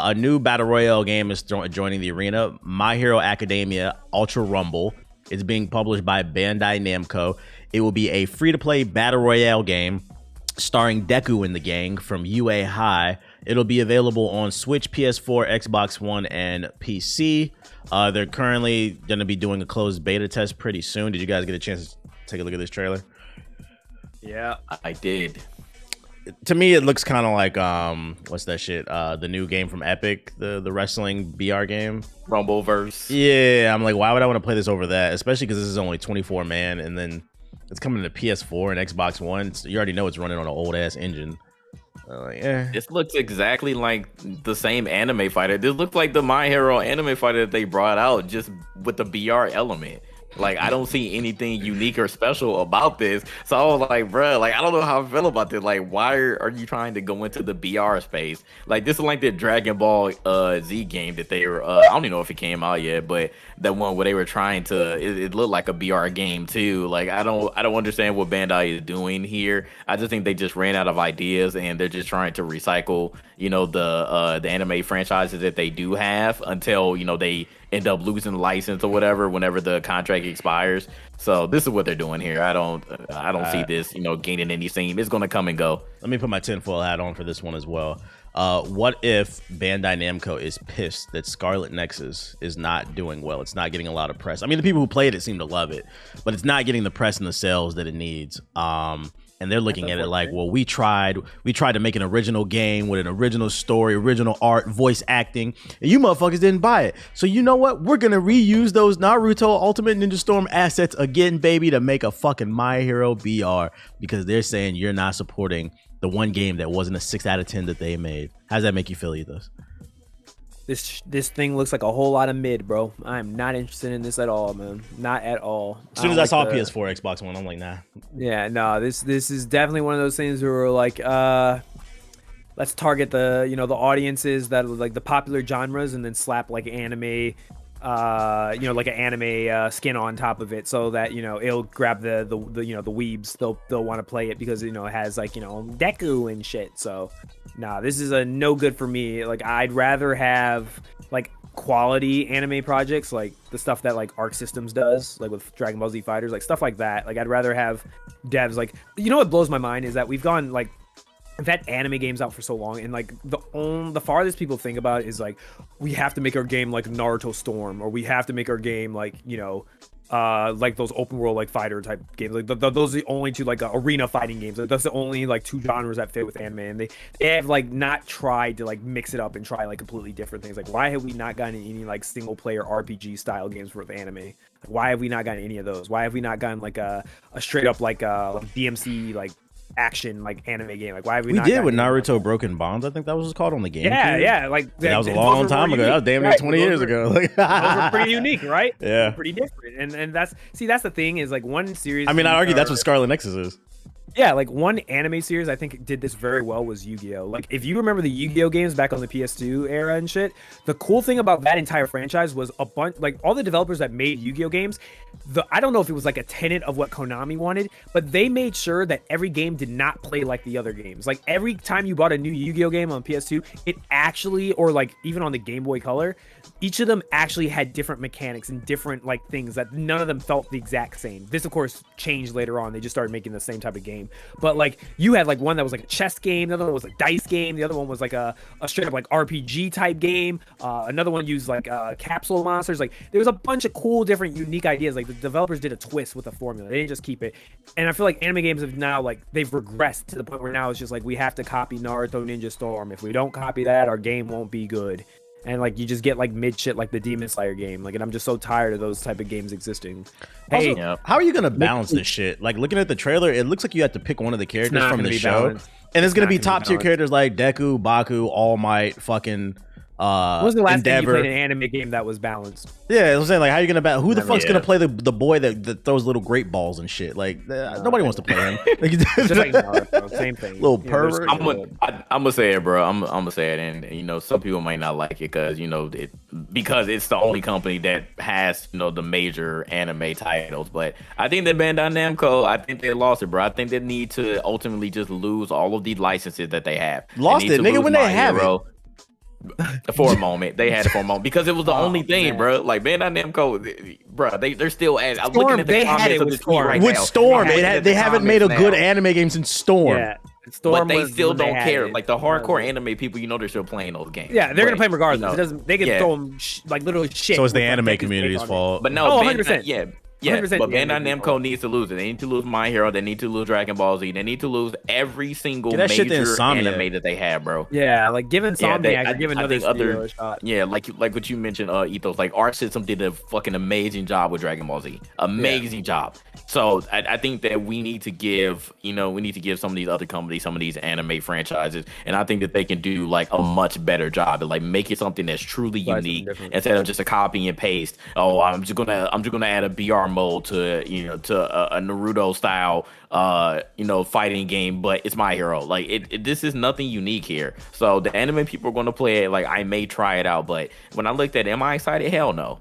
A new battle royale game is joining the arena. My Hero Academia Ultra Rumble. It's being published by Bandai Namco. It will be a free-to-play battle royale game starring Deku in the gang from UA High. It'll be available on Switch, PS4, Xbox One, and PC. They're currently going to be doing a closed beta test pretty soon. Did you guys get a chance to take a look at this trailer? Yeah, I did. To me, it looks kind of like what's that shit? The new game from Epic, the wrestling BR game, Rumbleverse. Yeah, I'm like, why would I want to play this over that? Especially because this is only 24 man, and then it's coming to PS4 and Xbox One. So you already know it's running on an old ass engine. This looks exactly like the same anime fighter. This looks like the My Hero anime fighter that they brought out, just with the BR element. Like, I don't see anything unique or special about this. So I was like, bruh, like, I don't know how I feel about this. Like, why are you trying to go into the BR space? Like, this is like the Dragon Ball Z game that they were, I don't even know if it came out yet, but that one where they were trying to, it looked like a BR game too. Like, I don't understand what Bandai is doing here. I just think they just ran out of ideas and they're just trying to recycle, you know, the anime franchises that they do have until, you know, they end up losing the license or whatever whenever the contract expires. So this is what they're doing here. I don't see this, you know, gaining any steam. It's gonna come and go. Let me put my tinfoil hat on for this one as well. What if Bandai Namco is pissed that Scarlet Nexus is not doing well? It's not getting a lot of press. I mean, the people who played it seem to love it, but it's not getting the press and the sales that it needs. And they're looking at it like, well, we tried to make an original game with an original story, original art, voice acting, and you motherfuckers didn't buy it. So you know what? We're gonna reuse those Naruto Ultimate Ninja Storm assets again, baby, to make a fucking My Hero BR, because they're saying you're not supporting the one game that wasn't a 6 out of 10 that they made. How does that make you feel, Ethos? This thing looks like a whole lot of mid, bro. I'm not interested in this at all, man. Not at all. As soon as I saw PS4, Xbox One, I'm like, nah. Yeah, no. This is definitely one of those things where we're like, let's target the the audiences that are like the popular genres, and then slap like anime, like an anime skin on top of it, so that it'll grab the weebs. They'll want to play it because it has like Deku and shit. So nah, this is a no good for me. Like, I'd rather have like quality anime projects, like the stuff that like Arc Systems does, like with Dragon Ball Z Fighters, like stuff like that. Like, I'd rather have devs like, what blows my mind is that we've had anime games out for so long, and like the farthest people think about is like, we have to make our game like Naruto Storm, or we have to make our game like like those open world like fighter type games. Like those are the only two like arena fighting games. Like, that's the only like two genres that fit with anime, and they have like not tried to like mix it up and try like completely different things. Like, why have we not gotten any like single player RPG style games with anime? Like, why have we not gotten any of those? Why have we not gotten like a straight up like DMC like action like anime game? Like, why have we not did with Naruto Broken Bonds? I think that was called on the game. Yeah, like that was a long time ago. That was damn near 20 years ago. Those are pretty unique, right? Yeah, pretty different. And that's the thing is like one series. I mean, I argue that's what Scarlet Nexus is. Yeah, like one anime series I think did this very well was Yu-Gi-Oh! Like, if you remember the Yu-Gi-Oh! Games back on the PS2 era and shit, the cool thing about that entire franchise was a bunch, like all the developers that made Yu-Gi-Oh! Games, I don't know if it was like a tenet of what Konami wanted, but they made sure that every game did not play like the other games. Like, every time you bought a new Yu-Gi-Oh! Game on PS2, it actually, or like even on the Game Boy Color, each of them actually had different mechanics and different like things that none of them felt the exact same. This of course changed later on. They just started making the same type of game. But like, you had like one that was like a chess game, the other one was a dice game, the other one was like a straight up like RPG type game, another one used like capsule monsters. Like, there was a bunch of cool different unique ideas. Like, the developers did a twist with the formula. They didn't just keep it. And I feel like anime games have now like, they've regressed to the point where now it's just like, we have to copy Naruto Ninja Storm. If we don't copy that, our game won't be good. And like, you just get like mid shit like the Demon Slayer game. Like, and I'm just so tired of those type of games existing. Hey, also, how are you gonna balance this shit? Like, looking at the trailer, it looks like you have to pick one of the characters from the show, balanced. And it's gonna be top tier characters like Deku, Baku, All Might, fucking when was the last time you Endeavor. played an anime game that was balanced? Yeah, I'm saying, like, how are you gonna who the fuck's gonna play the boy that throws little grape balls and shit? Like, nobody wants to play him. Just like Naruto, same thing. Little pervert. I'm gonna say it, bro. I'm gonna say it, and some people might not like it because it's the only company that has the major anime titles. But I think that Bandai Namco, I think they lost it, bro. I think they need to ultimately just lose all of the licenses that they have. Lost it, nigga, when they have it. For a moment, they had it for a moment because it was the only thing, bro. Like Bandai Namco, bro, they're still at. I'm looking at the comments of this tweet right now. With Storm, they haven't made a good anime game since Storm. Yeah. Storm, but they still don't care. It. Like the hardcore anime people, they're still playing those games. Yeah, they're gonna play them regardless. It doesn't. They can throw them like literally shit. So it's the anime community's fault. But no, 100%. Yeah, but Bandai Namco needs to lose it. They need to lose My Hero. They need to lose Dragon Ball Z. They need to lose every single major anime that they have, bro. Yeah, like give Insomniac, give another a shot. Yeah, like what you mentioned, Ethos. Like Arc System did a fucking amazing job with Dragon Ball Z. Amazing job. So I think that we need to give some of these other companies some of these anime franchises, and I think that they can do like a much better job and like make it something that's truly unique instead of just a copy and paste. Oh, I'm just gonna add a BR mode to a Naruto style fighting game, but it's My Hero. Like this is nothing unique here. So the anime people are going to play it. Like I may try it out, but when I looked at it, am I excited? Hell no.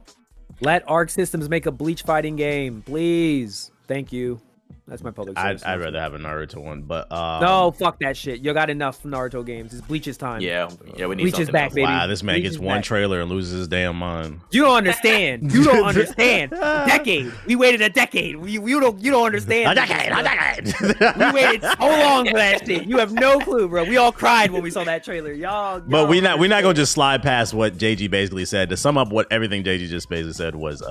Let Arc Systems make a Bleach fighting game, please. Thank you. That's my public service. I'd rather have a Naruto one, but no, fuck that shit. You got enough Naruto games. It's Bleach's time. Yeah, we need Bleach is back, else. baby. Wow, this man Bleach gets one trailer and loses his damn mind. You don't understand. You don't understand. Decade. We waited a decade. You don't understand. A decade. We waited so long for that shit. You have no clue, bro. We all cried when we saw that trailer. Y'all. But we're not gonna just slide past what JG basically said. To sum up what everything JG just basically said was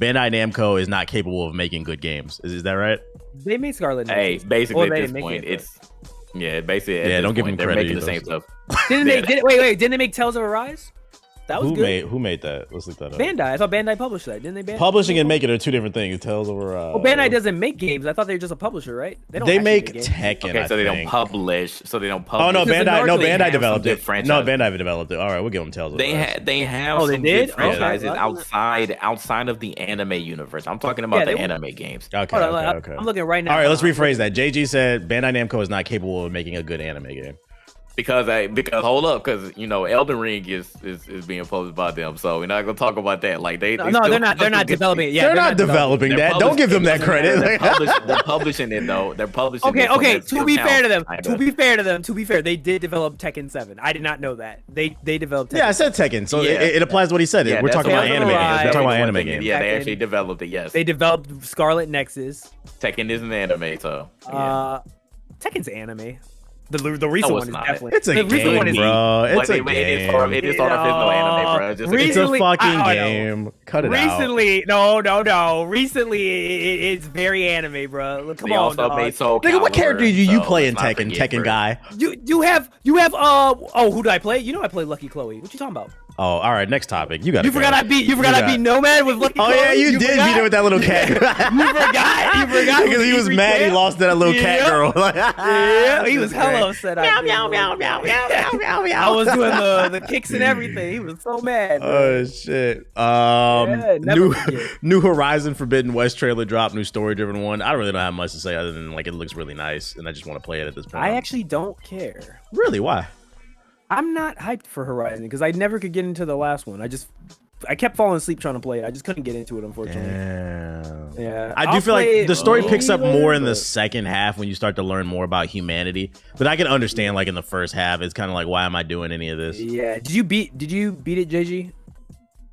Bandai Namco is not capable of making good games. Is that right? They made Scarlet. Hey, basically at this point, don't give them credit. They're making the same stuff. Wait, didn't they make Tales of Arise? That was good. Who made that? Let's look that up. Bandai. I thought Bandai published that. Didn't they? Publishing and making are two different things. Tales of Arise. Well, Bandai doesn't make games. I thought they were just a publisher, right? They make Tekken. Okay, so they don't publish. Oh no, Bandai developed it. No, Bandai developed it. All right, we'll give them Tales of Arise. They have some good franchises outside of the anime universe. I'm talking about the anime games. Okay. I'm looking right now. All right, let's rephrase that. JG said Bandai Namco is not capable of making a good anime game. Because hold up, because Elden Ring is being published by them, so we're not gonna talk about that. Like they're not developing it. Yeah, they're not developing that. Don't give them that credit. They're publishing it though. They're publishing. Okay. To be fair to them, they did develop Tekken 7. I did not know that they developed. Tekken. Yeah, I said Tekken, so it applies to what he said. We're talking about anime games. We're talking about anime games. Yeah, they actually developed it. Yes, they developed Scarlet Nexus. Tekken is an anime, so Tekken's anime. The recent one is definitely. It's a game, bro. It's a game. It is sort of no anime, bro. It's a fucking game. Cut it out. Recently, it's very anime, bro. Look, come on, dog. Nigga, what character do you play in Tekken? Tekken guy. You have. Who do I play? I play Lucky Chloe. What you talking about? Oh, all right. Next topic. You forgot I beat Nomad with Lucky Chloe. Oh yeah, you did beat her with that little cat. You forgot because he was mad he lost that little cat girl. Yeah, he was hella upset. Meow. I was doing the kicks and everything. He was so mad. Bro. Oh shit. New Horizon Forbidden West trailer drop. New story driven one. I really don't have much to say other than like it looks really nice and I just want to play it at this point. I actually don't care. Really? Why? I'm not hyped for Horizon because I never could get into the last one. I kept falling asleep trying to play it. I just couldn't get into it, unfortunately. Yeah. I do feel like the story picks up more in the second half when you start to learn more about humanity. But I can understand like in the first half, it's kind of like, why am I doing any of this? Yeah. Did you beat it, JG?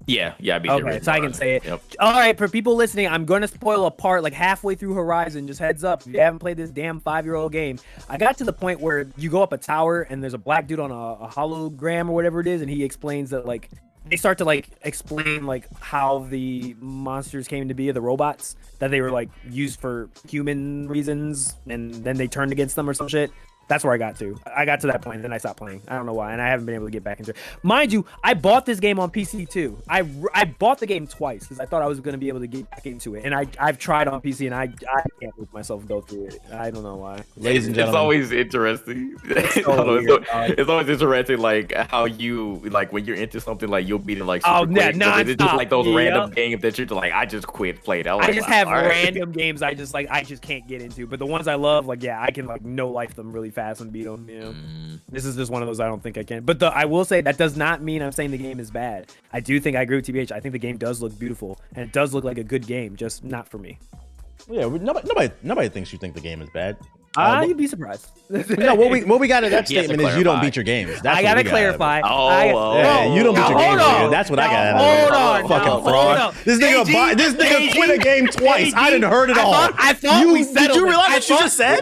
Yeah, I beat it. Okay, so I can say it. Yep. All right, for people listening, I'm going to spoil a part like halfway through Horizon. Just heads up, if you haven't played this damn 5-year-old game. I got to the point where you go up a tower and there's a black dude on a hologram or whatever it is, and he explains that like they start to like explain like how the monsters came to be, the robots, that they were like used for human reasons, and then they turned against them or some shit. That's where I got to. I got to that point, and then I stopped playing. I don't know why, and I haven't been able to get back into it. Mind you, I bought this game on PC too. I bought the game twice because I thought I was going to be able to get back into it, and I've tried on PC, and I can't make myself go through it. I don't know why. Ladies and gentlemen, it's always interesting. It's always interesting, like how you like when you're into something, like you'll beat it like super quick. It's just like those random games that you're like, I just quit playing. I just have random games I just can't get into, but the ones I love, like I can like no life them really fast and beat them. This is just one of those I don't think I can. But I will say that does not mean I'm saying the game is bad. I do think I agree with TBH. I think the game does look beautiful and it does look like a good game, just not for me. Yeah, nobody thinks you think the game is bad. You'd be surprised. No, what we got in that He has to statement is you don't clarify. beat your games. That's I what gotta we got. clarify. Yeah, you don't beat your hold games. on. Nigga. That's what I got. Hold on. Fucking Hold fraud. on. This nigga quit a game twice. I didn't heard it all. I thought we settled Did you it. realize what you just said?